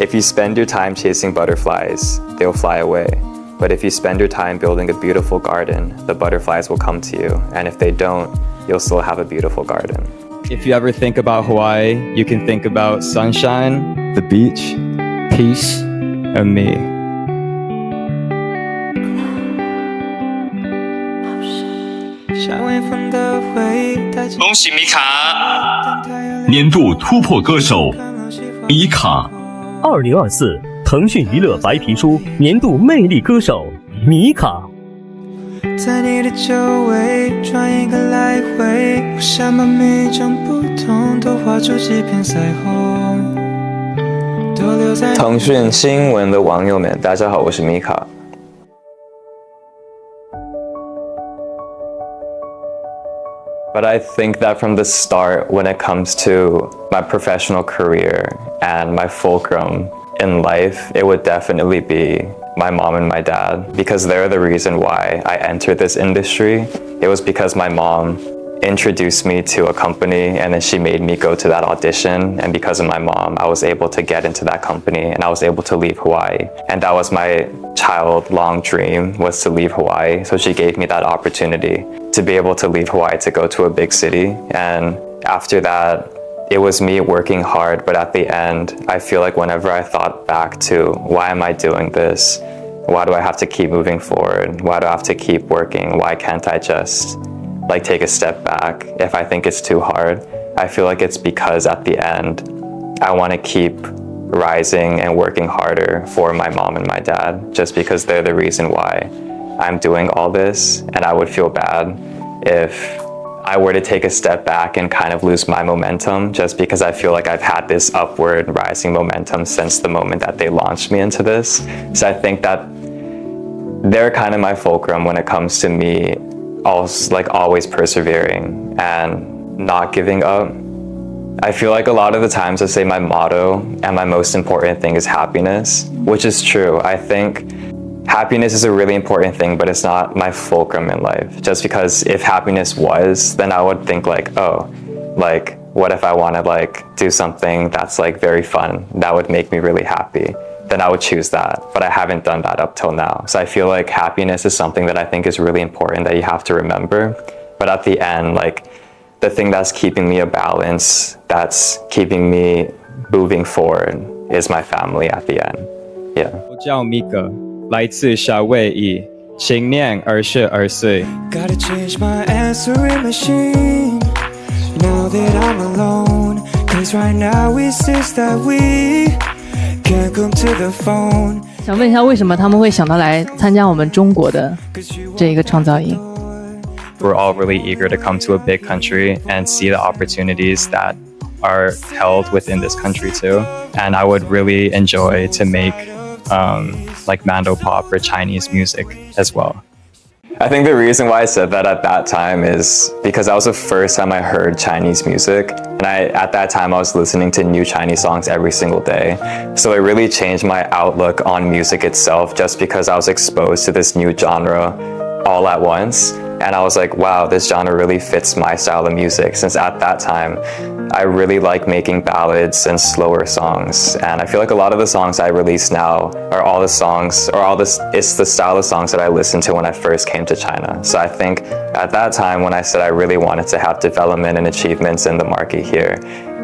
If you spend your time chasing butterflies, they'll fly away. But if you spend your time building a beautiful garden, the butterflies will come to you. And if they don't, you'll still have a beautiful garden. If you ever think about Hawaii, you can think about sunshine, the beach, peace, and me. 恭喜米卡！年度突破歌手米卡。2024腾讯娱乐白皮书年度魅力歌手米卡。在你的周围转一个来回，我想把每种不同都画出几片彩虹，都留在腾讯新闻的网友们，大家好，我是米卡。But I think that from the start, when it comes to my professional career and my fulcrum in life, it would definitely be my mom and my dad, because they're the reason why I entered this industry. It was because my mom introduced me to a company and then she made me go to that audition, and because of my mom I was able to get into that company and I was able to leave Hawaii, and that was my child-long dream, was to leave Hawaii. So she gave me that opportunity to be able to leave Hawaii to go to a big city. And after that, it was me working hard, but at the end, I feel like whenever I thought back to why am I doing this? Why do I have to keep moving forward? Why do I have to keep working? Why can't I just like take a step back if I think it's too hard? I feel like it's because at the end, I want to keep rising and working harder for my mom and my dad, just because they're the reason why I'm doing all this. And I would feel bad if I were to take a step back and kind of lose my momentum, just because I feel like I've had this upward rising momentum since the moment that they launched me into this. So I think that they're kind of my fulcrum when it comes to me always persevering and not giving up. I feel like a lot of the times I say my motto and my most important thing is happiness, which is true. I think happiness is a really important thing, but it's not my fulcrum in life. Just because if happiness was, then I would think like, oh, like what if I want to like do something that's like very fun, that would make me really happy, then I would choose that. But I haven't done that up till now. So I feel like happiness is something that I think is really important that you have to remember. But at the end, like the thing that's keeping me a balance, that's keeping me moving forward, is my family at the end. Yeah. 我叫 Mika， 来自夏威夷，今年22岁。 Gotta change my answering machine now that I'm alone, cause right now it's just that we can't come to the phone. 想问一下，为什么他们会想到来参加我们中国的这一个创造营？ We're all really eager to come to a big country and see the opportunities that are held within this country too. And I would really enjoy to make like Mando pop or Chinese music as well. I think the reason why I said that at that time is because that was the first time I heard Chinese music. And at that time I was listening to new Chinese songs every single day. So it really changed my outlook on music itself, just because I was exposed to this new genre all at once. And I was like, wow, this genre really fits my style of music, since at that time I really like making ballads and slower songs. And I feel like a lot of the songs I release now are all the songs, it's the style of songs that I listened to when I first came to China. So I think at that time when I said I really wanted to have development and achievements in the market here,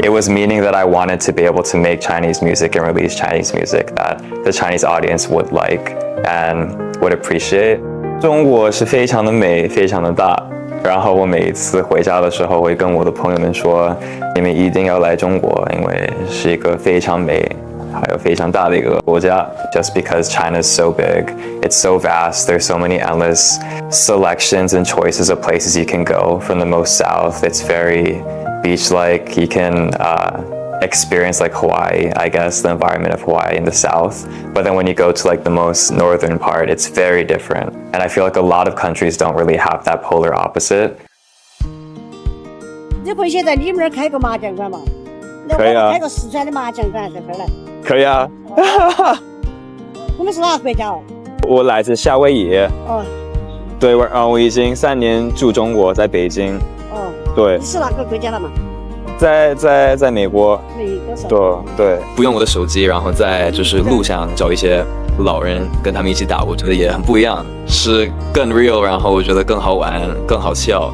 it was meaning that I wanted to be able to make Chinese music and release Chinese music that the Chinese audience would like and would appreciate. 中国是非常的美，非常的大。然后我每一次回家的时候，会跟我的朋友们说，你们一定要来中国，因为是一个非常美，还有非常大的一个国家。Just because China is so big, it's so vast. There's so many endless selections and choices of places you can go. From the most south, it's very beach-like. You can experience like Hawaii, I guess, the environment of Hawaii in the south. But then when you go to like the most northern part, it's very different. And I feel like a lot of countries don't really have that polar opposite. 你可以先在你们那儿开个麻将馆嘛？可以啊。开个四川的麻将馆在这儿来。可以啊。我们是哪个国家哦？我来自夏威夷。哦。对，我已经3年住中国，在北京。哦。对。你是哪个国家的嘛？在美国，美歌手。对，不用我的手机，然后在就是路上找一些老人跟他们一起打，我觉得也很不一样，是更 real， 然后我觉得更好玩，更好笑。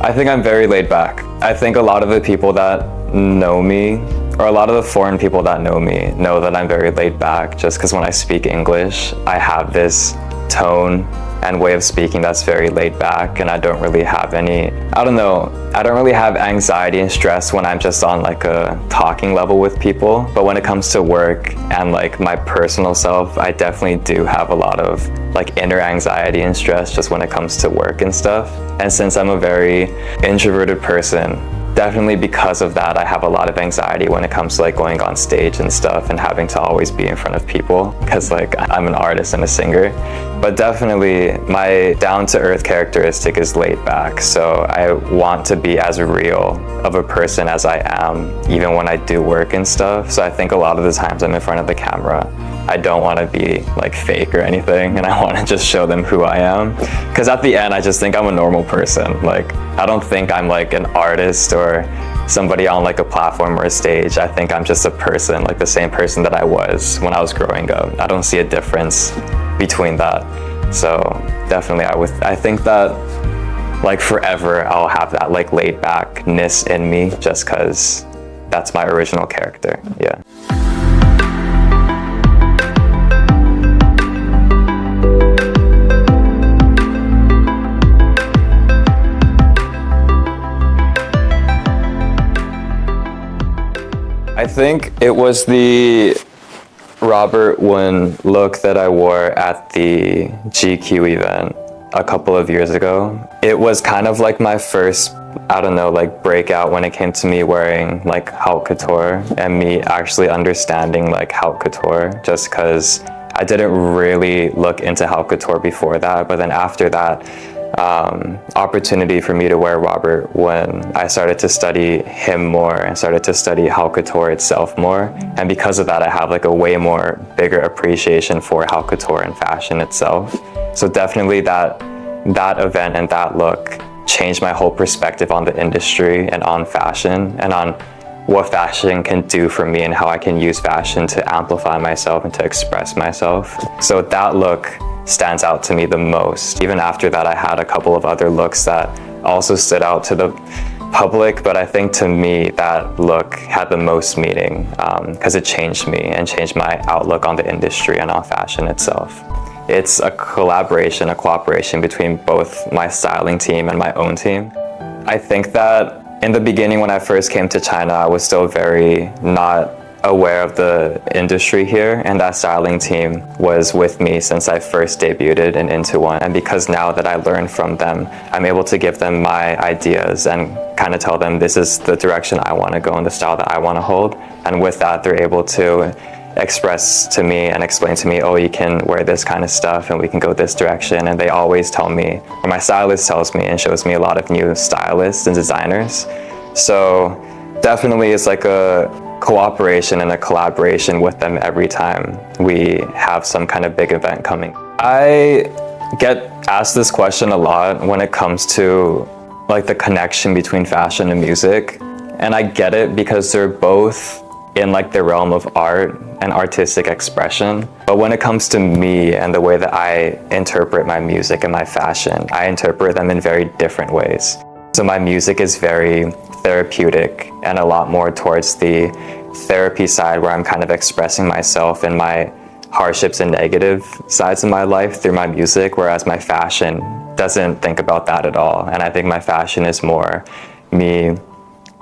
I think I'm very laid back. I think a lot of the people that know me, or a lot of the foreign people that know me, know that I'm very laid back just because when I speak English, I have this tone and way of speaking that's very laid back, and I don't really have any, I don't really have anxiety and stress when I'm just on like a talking level with people. But when it comes to work and like my personal self, I definitely do have a lot of like inner anxiety and stress just when it comes to work and stuff. And since I'm a very introverted person, definitely because of that, I have a lot of anxiety when it comes to like going on stage and stuff and having to always be in front of people because like I'm an artist and a singer. But definitely my down-to-earth characteristic is laid back. So I want to be as real of a person as I am, even when I do work and stuff. So I think a lot of the times I'm in front of the camera, I don't want to be like fake or anything, and I want to just show them who I am. Because at the end, I just think I'm a normal person. Like, I don't think I'm like an artist or somebody on like a platform or a stage. I think I'm just a person, like the same person that I was when I was growing up. I don't see a difference between that. So definitely I think that like forever I'll have that like laid backness in me just because that's my original character. Yeah. I think it was the Robert Wynn look that I wore at the GQ event a couple of years ago. It was kind of like my first, I don't know, like breakout when it came to me wearing like haute couture and me actually understanding like haute couture, just because I didn't really look into haute couture before that. But then after that, opportunity for me to wear Robert Wynn, I started to study him more and started to study haute couture itself more. And because of that, I have like a way more bigger appreciation for haute couture and fashion itself. So definitely that event and that look changed my whole perspective on the industry and on fashion and on what fashion can do for me and how I can use fashion to amplify myself and to express myself. So that look stands out to me the most. Even after that, I had a couple of other looks that also stood out to the public, but I think to me that look had the most meaning because it changed me and changed my outlook on the industry and on fashion itself. It's a collaboration, a cooperation between both my styling team and my own team. I think that in the beginning when I first came to China, I was still very not aware of the industry here, and that styling team was with me since I first debuted in Into One. And because now that I learned from them, I'm able to give them my ideas and kind of tell them this is the direction I want to go and the style that I want to hold. And with that, they're able to express to me and explain to me, oh, you can wear this kind of stuff and we can go this direction. And they always tell me, or my stylist tells me and shows me a lot of new stylists and designers. So definitely it's like a cooperation and a collaboration with them every time we have some kind of big event coming. I get asked this question a lot when it comes to like the connection between fashion and music, and I get it because they're both in like the realm of art and artistic expression. But when it comes to me and the way that I interpret my music and my fashion, I interpret them in very different ways. So my music is very therapeutic and a lot more towards the therapy side, where I'm kind of expressing myself and my hardships and negative sides of my life through my music, whereas my fashion doesn't think about that at all. And I think my fashion is more me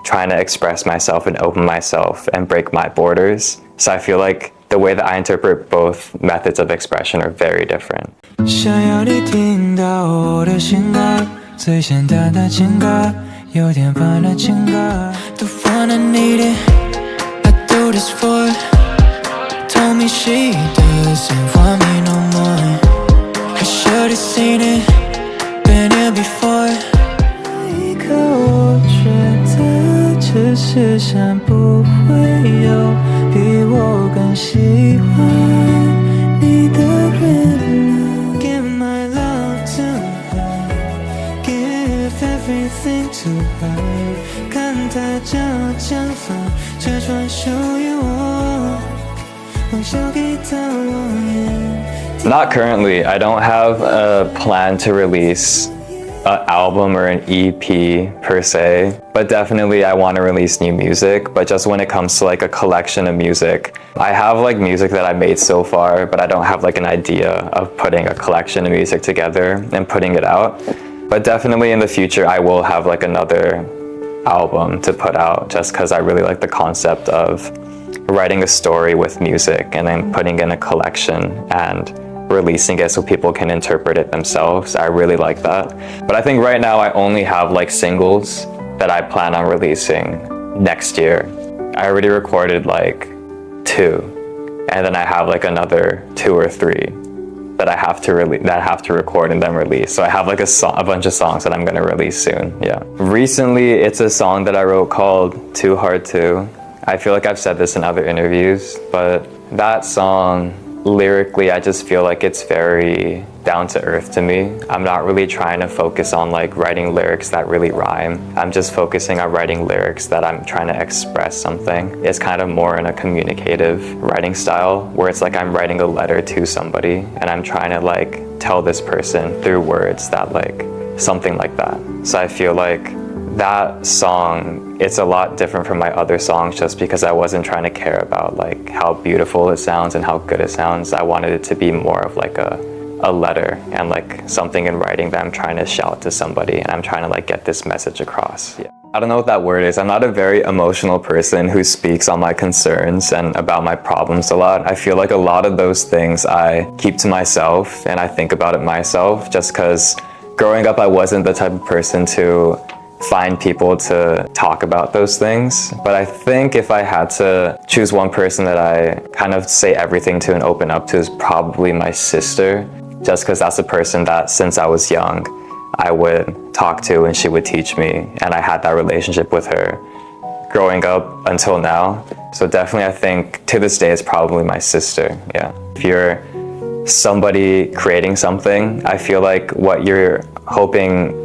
trying to express myself and open myself and break my borders. So I feel like the way that I interpret both methods of expression are very different. 想要你听到我的情歌，最简单的情歌，有点烦的情歌。The one I needed, I do this for. Told me she doesn't want me no more. I should've seen it, been here before. 那一刻我觉得这世上不会有比我更喜欢你的人了。Give my love to her, give everything to her. 看她矫情 Not currently. I don't have a plan to release an album or an EP per se, but definitely I want to release new music. But just when it comes to like a collection of music, I have like music that I made so far, but I don't have like an idea of putting a collection of music together and putting it out. But definitely in the future, I will have like another album to put out, just because I really like the concept of writing a story with music and then putting in a collection and releasing it so people can interpret it themselves. I really like that. But I think right now I only have like singles that I plan on releasing next year. I already recorded like 2, and then I have like another 2 or 3 that I have to record and then release. So I have like a bunch of songs that I'm gonna release soon. Yeah. Recently, it's a song that I wrote called Too Hard To. I feel like I've said this in other interviews, but that song, lyrically, I just feel like it's very down to earth to me. I'm not really trying to focus on like writing lyrics that really rhyme. I'm just focusing on writing lyrics that I'm trying to express something. It's kind of more in a communicative writing style where it's like I'm writing a letter to somebody and I'm trying to like tell this person through words that like something like that. So I feel like that song, it's a lot different from my other songs just because I wasn't trying to care about like how beautiful it sounds and how good it sounds. I wanted it to be more of like a letter and like something in writing that I'm trying to shout to somebody and I'm trying to like get this message across. Yeah. I don't know what that word is. I'm not a very emotional person who speaks on my concerns and about my problems a lot. I feel like a lot of those things I keep to myself and I think about it myself just because growing up I wasn't the type of person to find people to talk about those things. But I think if I had to choose one person that I kind of say everything to and open up to is probably my sister, just because that's a person that since I was young, I would talk to and she would teach me. And I had that relationship with her growing up until now. So definitely I think to this day it's probably my sister, yeah. If you're somebody creating something, I feel like what you're hoping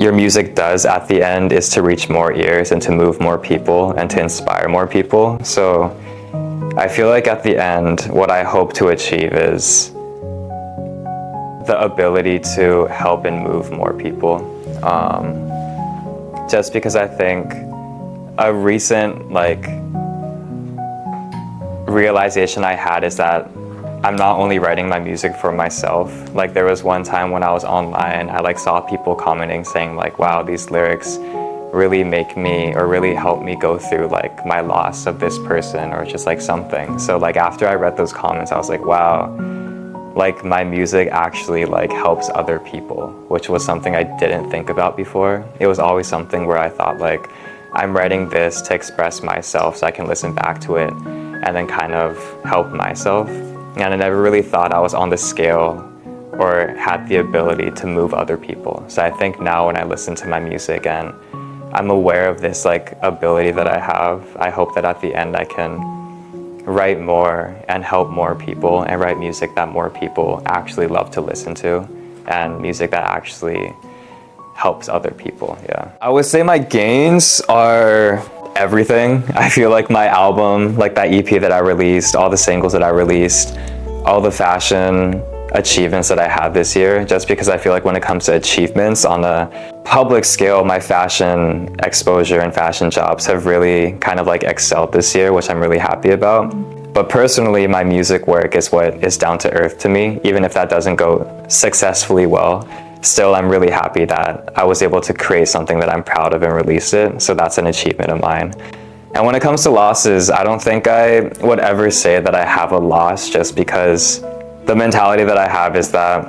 your music does at the end is to reach more ears and to move more people and to inspire more people. So I feel like at the end, what I hope to achieve is the ability to help and move more people. Just because I think a recent like realization I had is that I'm not only writing my music for myself. Like there was one time when I was online, I like saw people commenting saying like, wow, these lyrics really make me or really help me go through like my loss of this person or just like something. So like after I read those comments, I was like, wow, like my music actually like helps other people, which was something I didn't think about before. It was always something where I thought like, I'm writing this to express myself so I can listen back to it and then kind of help myself. And I never really thought I was on the scale or had the ability to move other people. So I think now when I listen to my music and I'm aware of this like ability that I have, I hope that at the end I can write more and help more people and write music that more people actually love to listen to and music that actually helps other people, yeah. I would say my gains are everything. I feel like my album, like that EP that I released, all the singles that I released, all the fashion achievements that I had this year, just because I feel like when it comes to achievements on a public scale, my fashion exposure and fashion jobs have really kind of like excelled this year, which I'm really happy about. But personally, my music work is what is down to earth to me, even if that doesn't go successfully well. Still, I'm really happy that I was able to create something that I'm proud of and release it. So that's an achievement of mine. And when it comes to losses, I don't think I would ever say that I have a loss, just because the mentality that I have is that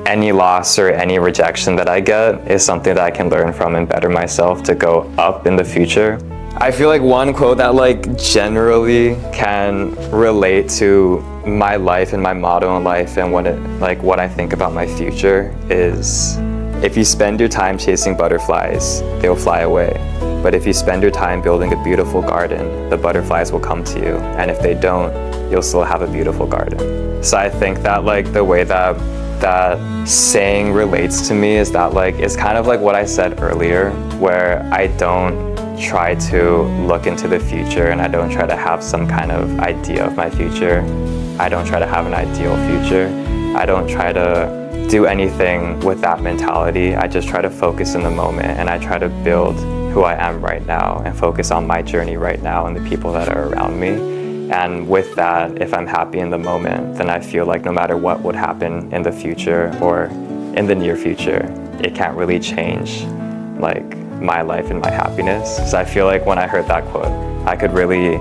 any loss or any rejection that I get is something that I can learn from and better myself to go up in the future. I feel like one quote that like generally can relate to my life and my motto in life and what I think about my future is, if you spend your time chasing butterflies, they'll fly away. But if you spend your time building a beautiful garden, the butterflies will come to you. And if they don't, you'll still have a beautiful garden. So I think that like the way that that saying relates to me is that like, it's kind of like what I said earlier, where I don't try to look into the future and I don't try to have some kind of idea of my future. I don't try to have an ideal future. I don't try to do anything with that mentality. I just try to focus in the moment and I try to build who I am right now and focus on my journey right now and the people that are around me. And with that, if I'm happy in the moment, then I feel like no matter what would happen in the future or in the near future, it can't really change like my life and my happiness. So I feel like when I heard that quote, I could really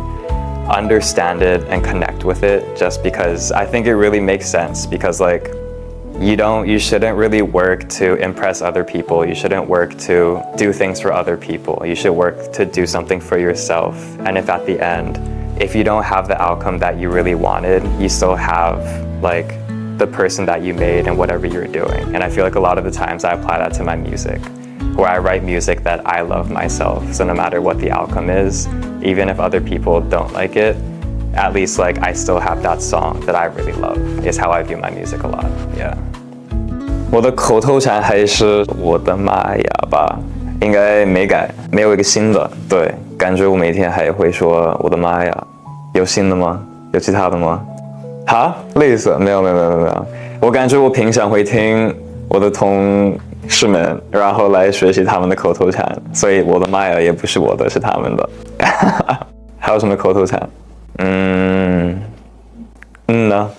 understand it and connect with it just because I think it really makes sense because like you shouldn't really work to impress other people. You shouldn't work to do things for other people. You should work to do something for yourself. And if at the end, if you don't have the outcome that you really wanted, you still have like the person that you made and whatever you're doing. And I feel like a lot of the times I apply that to my music, where I write music that I love myself. So no matter what the outcome is, even if other people don't like it, at least like I still have that song that I really love, is how I view my music a lot. Yeah. 我的口头禅还是我的妈呀吧，应该没改，没有一个新的。对，感觉我每天还会说我的妈呀。有新的吗？有其他的吗？哈，类似没有。我感觉我平常会听我的同事们，然后来学习他们的口头禅，所以我的妈呀也不是我的，是他们的。还有什么口头禅？嗯呢。